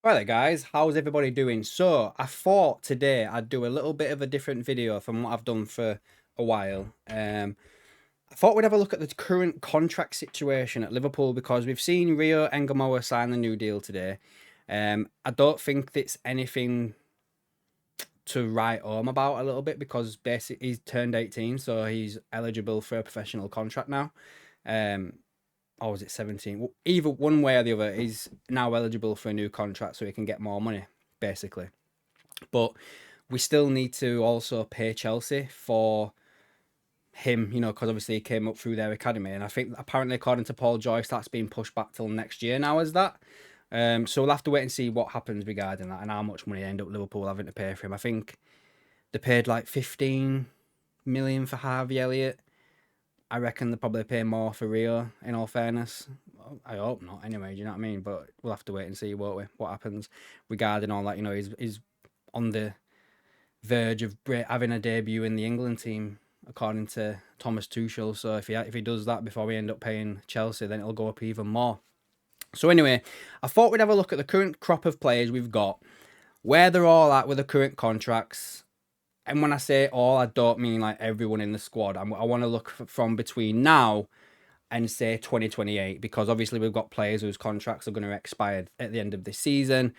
Right there, guys, how's everybody doing? So I thought today I'd do a little bit of a different video from what I've done for a while. I thought we'd have a look at the current contract situation at Liverpool because we've seen Rio Engamoa sign the new deal today. I don't think it's anything to write home about a little bit because basically he's turned 18, so he's eligible for a professional contract now. Um, or was it 17? Either one way or the other, he's now eligible for a new contract so he can get more money, basically. But we still need to also pay Chelsea for him, because obviously he came up through their academy. And I think apparently, according to Paul Joyce, that's been pushed back till next year now, is that? So we'll have to wait and see what happens regarding that and how much money end up Liverpool having to pay for him. I think they paid like 15 million for Harvey Elliott. I reckon they'll probably pay more for Rio, in all fairness. I hope not, anyway, do you know what I mean? But we'll have to wait and see, won't we, what happens regarding all that. He's on the verge of having a debut in the England team, according to Thomas Tuchel. So if he does that before we end up paying Chelsea, then it'll go up even more. So anyway, I thought we'd have a look at the current crop of players we've got, where they're all at with the current contracts. And when I say all, I don't mean like everyone in the squad. I want to look from between now and say 2028, because obviously we've got players whose contracts are going to expire at the end of this season,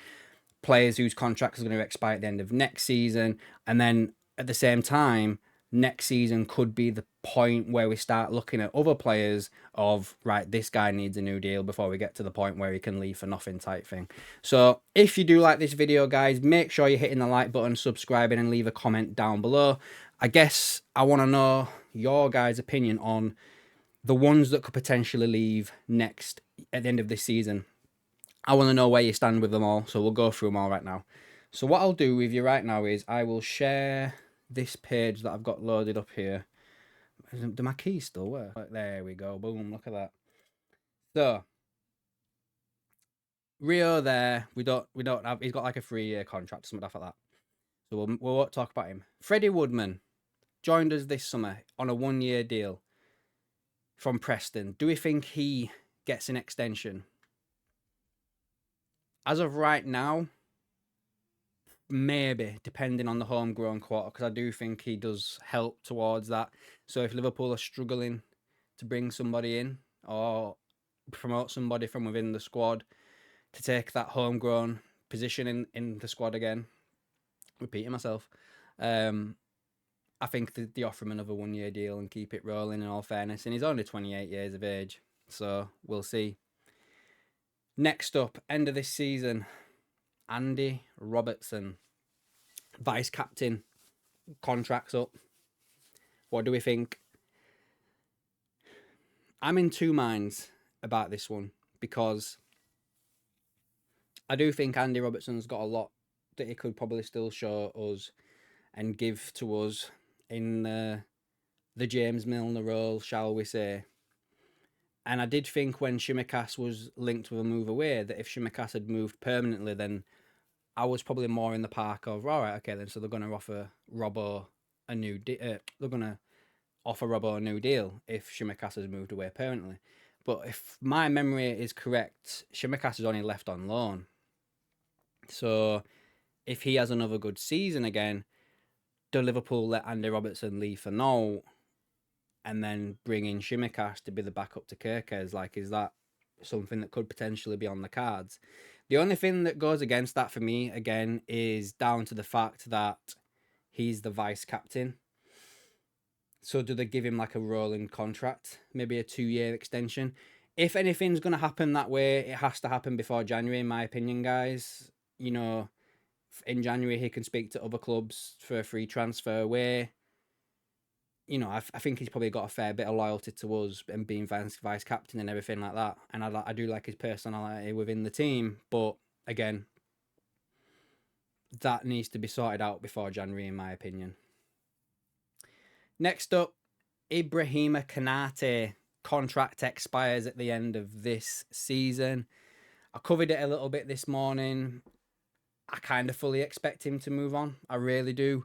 players whose contracts are going to expire at the end of next season, and then at the same time, next season could be the point where we start looking at other players of, right, this guy needs a new deal before we get to the point where he can leave for nothing type thing. So if you do like this video, guys, make sure you're hitting the like button, subscribing, and leave a comment down below. I guess I want to know your guys' opinion on the ones that could potentially leave next at the end of this season. I want to know where you stand with them all, so we'll go through them all right now. So what I'll do with you right now is I will share this page that I've got loaded up here. Do my keys still work? There we go. Boom, look at that. So Rio there, we don't have, he's got like a 3-year contract, something like that. So we won't talk about him. Freddie Woodman joined us this summer on a 1-year deal from Preston. Do we think he gets an extension? As of right now, maybe, depending on the homegrown quota, because I do think he does help towards that. So if Liverpool are struggling to bring somebody in or promote somebody from within the squad to take that homegrown position in the squad again, repeating myself, I think they offer him another 1-year deal and keep it rolling, in all fairness. And he's only 28 years of age, so we'll see. Next up, end of this season, Andy Robertson, vice captain, contracts up. What do we think? I'm in two minds about this one, because I do think Andy Robertson's got a lot that he could probably still show us and give to us in the James Milner role, shall we say. And I did think when Tsimikas was linked with a move away that if Tsimikas had moved permanently, then I was probably more in the park of, all right, okay, then so they're going to offer Robbo a new they're going to offer Robbo a new deal if Tsimikas has moved away permanently. But if my memory is correct, Tsimikas is only left on loan. So if he has another good season again, do Liverpool let Andy Robertson leave for now and then bring in Tsimikas to be the backup to Kerkez? Like, is that something that could potentially be on the cards? The only thing that goes against that for me, again, is down to the fact that he's the vice captain. So do they give him like a rolling contract, maybe a 2-year extension? If anything's going to happen that way, it has to happen before January, in my opinion, guys. In January, he can speak to other clubs for a free transfer away. I think he's probably got a fair bit of loyalty to us and being vice captain and everything like that. And I do like his personality within the team. But again, that needs to be sorted out before January, in my opinion. Next up, Ibrahima Konate contract expires at the end of this season. I covered it a little bit this morning. I kind of fully expect him to move on. I really do.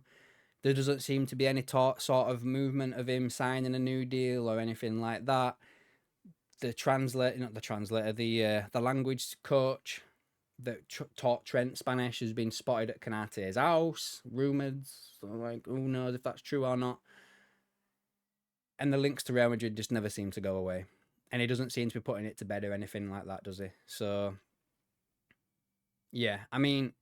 There doesn't seem to be any sort of movement of him signing a new deal or anything like that. The language coach that taught Trent Spanish has been spotted at Canate's house. Rumoured, so like, who knows if that's true or not. And the links to Real Madrid just never seem to go away. And he doesn't seem to be putting it to bed or anything like that, does he? So, yeah, I mean,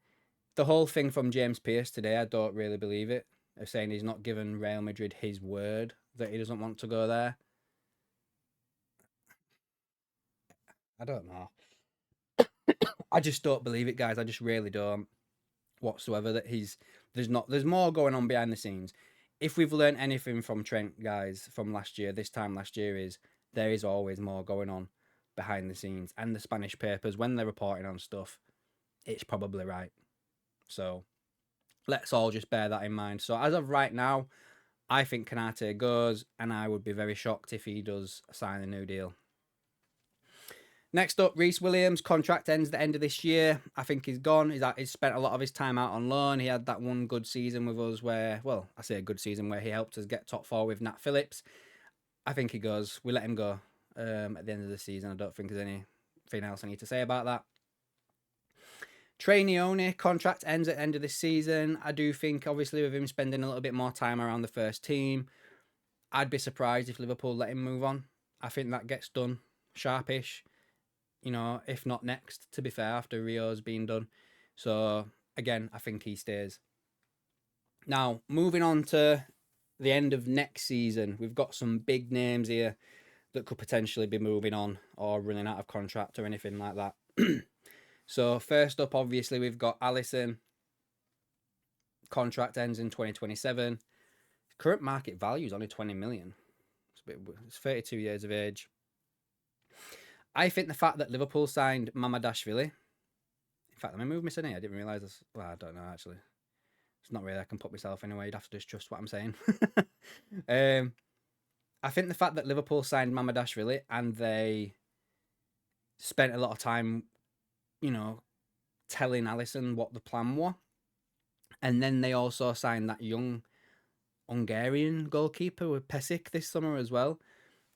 the whole thing from James Pearce today, I don't really believe it. Of saying he's not given Real Madrid his word that he doesn't want to go there. I don't know. I just don't believe it, guys. I just really don't whatsoever. That there's more going on behind the scenes. If we've learned anything from Trent, guys, from this time last year, is there is always more going on behind the scenes. And the Spanish papers, when they're reporting on stuff, it's probably right. So let's all just bear that in mind. So as of right now, I think Kanate goes, and I would be very shocked if he does sign a new deal. Next up, Reece Williams' contract ends at the end of this year. I think he's gone. He's spent a lot of his time out on loan. He had that one good season with us where, well, I say a good season where he helped us get top four with Nat Phillips. I think he goes. We let him go at the end of the season. I don't think there's anything else I need to say about that. Trey Neone, contract ends at the end of this season. I do think, obviously, with him spending a little bit more time around the first team, I'd be surprised if Liverpool let him move on. I think that gets done sharpish. You know, if not next, to be fair, after Rio's been done. So, again, I think he stays. Now, moving on to the end of next season, we've got some big names here that could potentially be moving on or running out of contract or anything like that. So, first up, obviously, we've got Alisson. Contract ends in 2027. Current market value is only 20 million. It's 32 years of age. I think the fact that Liverpool signed Mamadashvili. In fact, let me move my sign here. I didn't realise this. Well, I don't know, actually. It's not really I can put myself anyway. You'd have to just trust what I'm saying. I think the fact that Liverpool signed Mamadashvili and they spent a lot of time, you know, telling Alisson what the plan was. And then they also signed that young Hungarian goalkeeper with Pesic this summer as well.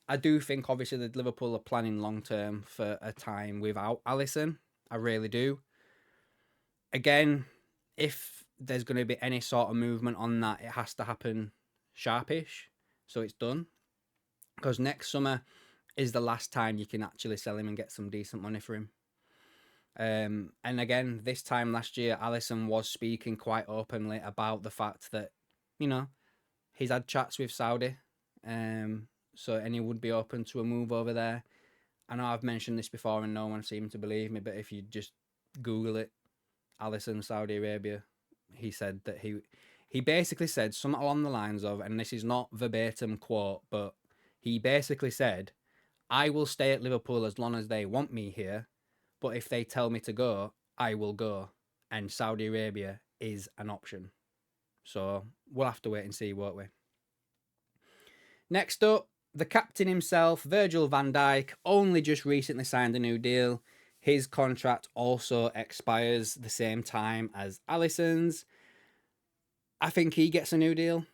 I do think, obviously, that Liverpool are planning long-term for a time without Alisson. I really do. Again, if there's going to be any sort of movement on that, it has to happen sharpish, so it's done. Because next summer is the last time you can actually sell him and get some decent money for him. And again, this time last year, Alisson was speaking quite openly about the fact that, you know, he's had chats with Saudi. And he would be open to a move over there. I know I've mentioned this before and no one seemed to believe me, but if you just Google it, Alisson, Saudi Arabia, he said that he basically said something along the lines of, and this is not verbatim quote, but he basically said, I will stay at Liverpool as long as they want me here, but if they tell me to go, I will go. And Saudi Arabia is an option. So we'll have to wait and see, won't we? Next up, the captain himself, Virgil van Dijk, only just recently signed a new deal. His contract also expires the same time as Alisson's. I think he gets a new deal.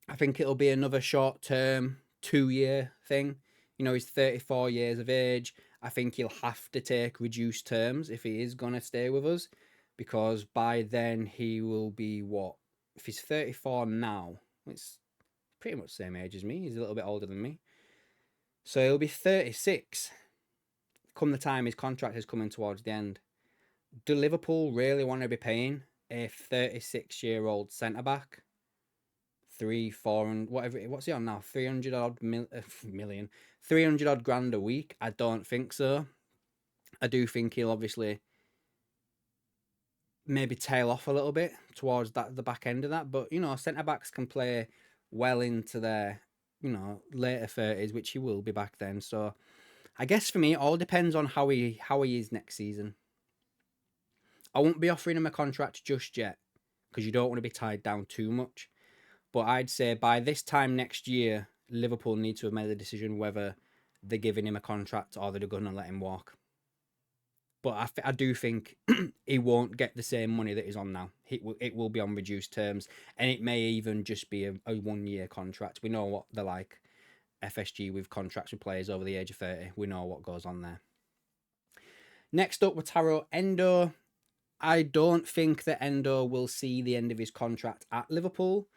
I think it'll be another short-term, 2-year thing. You know, he's 34 years of age. I think he'll have to take reduced terms if he is going to stay with us. Because by then he will be what? If he's 34 now, it's pretty much the same age as me. He's a little bit older than me. So he'll be 36 come the time his contract is coming towards the end. Do Liverpool really want to be paying a 36-year-old centre-back 400, whatever, what's he on now? 300 odd million, 300 odd grand a week? I don't think so. I do think he'll obviously maybe tail off a little bit towards the back end of that. But, you know, centre-backs can play well into their, you know, later 30s, which he will be back then. So I guess for me, it all depends on how he is next season. I won't be offering him a contract just yet because you don't want to be tied down too much. But I'd say by this time next year, Liverpool need to have made a decision whether they're giving him a contract or they're going to let him walk. But I do think he won't get the same money that he's on now. It will be on reduced terms, and it may even just be a 1-year contract. We know what they're like, FSG, with contracts with players over the age of 30. We know what goes on there. Next up, Wataru Endo. I don't think that Endo will see the end of his contract at Liverpool.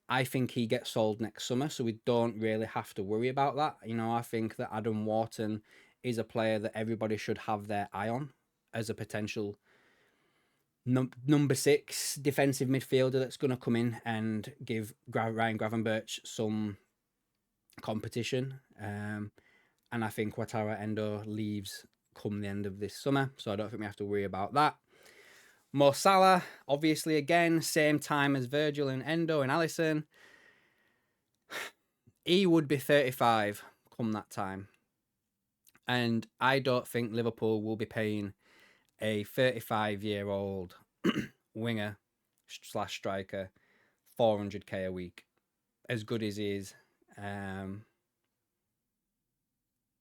I think he gets sold next summer, so we don't really have to worry about that. I think that Adam Wharton is a player that everybody should have their eye on as a potential number 6 defensive midfielder that's going to come in and give Ryan Gravenberch some competition. And I think Wataru Endo leaves come the end of this summer, so I don't think we have to worry about that. Mo Salah, obviously, again, same time as Virgil and Endo and Alisson. He would be 35 come that time. And I don't think Liverpool will be paying a 35-year-old winger / striker 400k a week. As good as he is,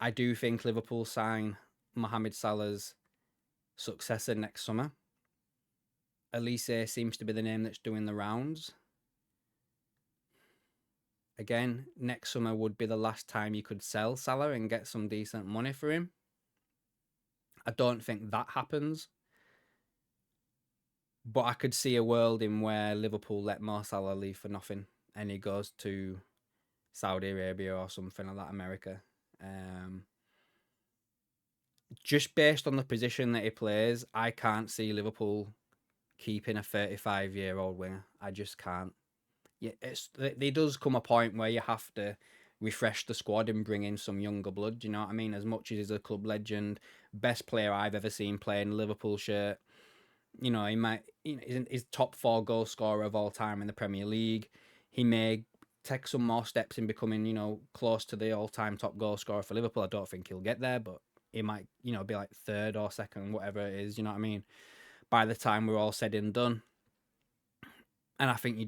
I do think Liverpool sign Mohamed Salah's successor next summer. Elise seems to be the name that's doing the rounds. Again, next summer would be the last time you could sell Salah and get some decent money for him. I don't think that happens. But I could see a world in where Liverpool let Mo Salah leave for nothing and he goes to Saudi Arabia or something like that, America. Just based on the position that he plays, I can't see Liverpool keeping a 35-year-old winger. I just can't. Yeah, there does come a point where you have to refresh the squad and bring in some younger blood. Do you know what I mean? As much as he's a club legend, best player I've ever seen playing a Liverpool shirt. He might, he's top 4 goal scorer of all time in the Premier League. He may take some more steps in becoming, close to the all-time top goal scorer for Liverpool. I don't think he'll get there, but he might, be like 3rd or 2nd, whatever it is. You know what I mean? By the time we're all said and done. And I think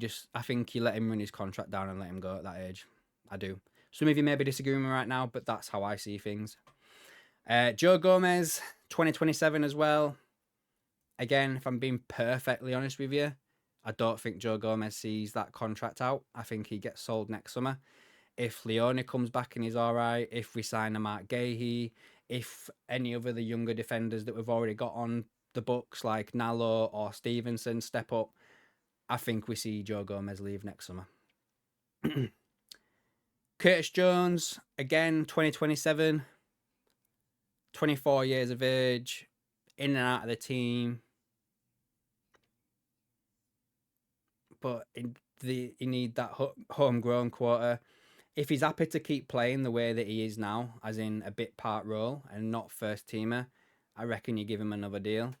you let him run his contract down and let him go at that age. I do. Some of you may be disagreeing with me right now, but that's how I see things. Joe Gomez, 2027 as well. Again, if I'm being perfectly honest with you, I don't think Joe Gomez sees that contract out. I think he gets sold next summer. If Leone comes back and he's all right, if we sign a Mark Gahey, if any of the younger defenders that we've already got on the books like Nallo or Stevenson step up, I think we see Joe Gomez leave next summer. Curtis Jones, again, 2027, 24 years of age, in and out of the team. But you need that homegrown quota. If he's happy to keep playing the way that he is now, as in a bit part role and not first teamer, I reckon you give him another deal.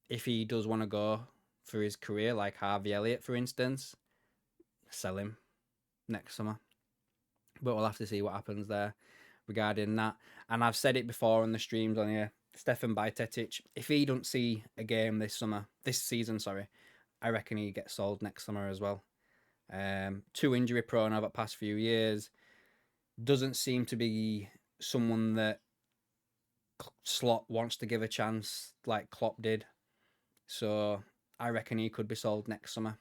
If he does want to go for his career, like Harvey Elliott, for instance, sell him next summer. But we'll have to see what happens there regarding that. And I've said it before on the streams on here, Stefan Bajcetic, if he don't see a game this season, I reckon he gets sold next summer as well. Too injury prone over the past few years. Doesn't seem to be someone that Slot wants to give a chance like Klopp did. So I reckon he could be sold next summer.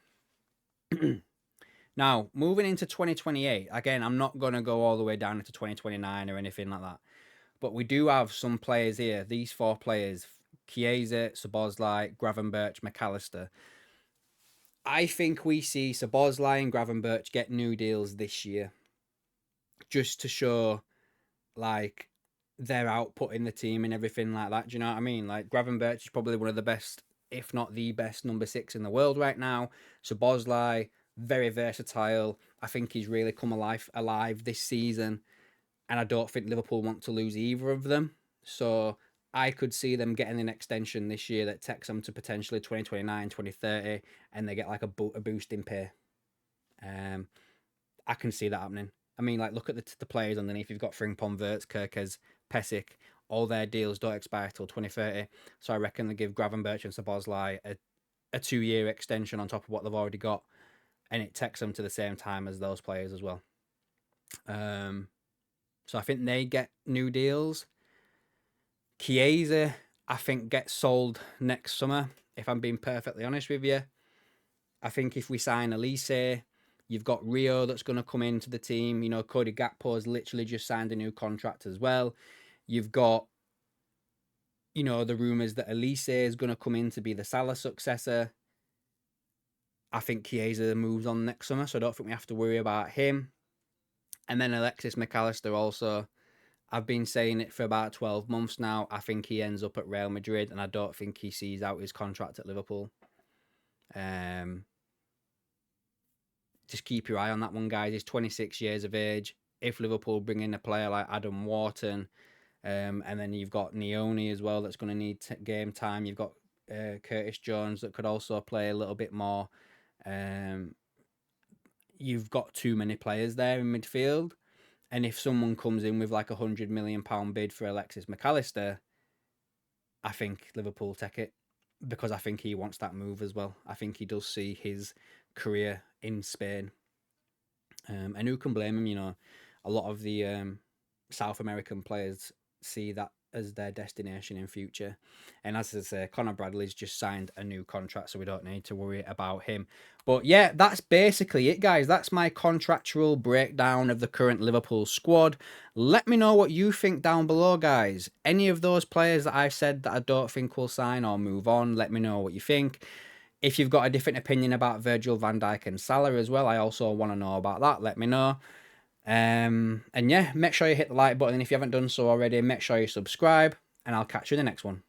Now, moving into 2028, again, I'm not going to go all the way down into 2029 or anything like that. But we do have some players here. These 4 players, Chiesa, Szoboszlai, Gravenberch, McAllister. I think we see Szoboszlai and Gravenberch get new deals this year. Just to show, like, their output in the team and everything like that. Do you know what I mean? Like, Gravenberch is probably one of the best, if not the best, number 6 in the world right now. Szoboszlai, very versatile. I think he's really come alive this season. And I don't think Liverpool want to lose either of them. So I could see them getting an extension this year that takes them to potentially 2029, 2030, and they get like a boost in pay. I can see that happening. I mean, like, look at the players underneath. You've got Frimpong, Wirtz, Kerkez, Pesic. All their deals don't expire till 2030. So I reckon they give Gravenberch and Szoboszlai a 2-year extension on top of what they've already got. And it takes them to the same time as those players as well. So I think they get new deals. Chiesa, I think, gets sold next summer, if I'm being perfectly honest with you. I think if we sign Elise, you've got Rio that's going to come into the team. Cody Gakpo's literally just signed a new contract as well. You've got, you know, the rumours that Elise is going to come in to be the Salah successor. I think Chiesa moves on next summer, so I don't think we have to worry about him. And then Alexis McAllister also. I've been saying it for about 12 months now. I think he ends up at Real Madrid, and I don't think he sees out his contract at Liverpool. Just keep your eye on that one, guys. He's 26 years of age. If Liverpool bring in a player like Adam Wharton, and then you've got Neone as well that's going to need game time. You've got Curtis Jones that could also play a little bit more. You've got too many players there in midfield. And if someone comes in with like £100 million bid for Alexis McAllister, I think Liverpool take it, because I think he wants that move as well. I think he does see his career in Spain. And who can blame him? You know, a lot of the South American players see that as their destination in future. And as I say, Conor Bradley's just signed a new contract, so we don't need to worry about him. But yeah, that's basically it, guys. That's my contractual breakdown of the current Liverpool squad. Let me know what you think down below, guys. Any of those players that I've said that I don't think will sign or move on, let me know what you think. If you've got a different opinion about Virgil van Dijk and Salah as well, I also want to know about that. Let me know. And yeah, make sure you hit the like button. And if you haven't done so already, make sure you subscribe, and I'll catch you in the next one.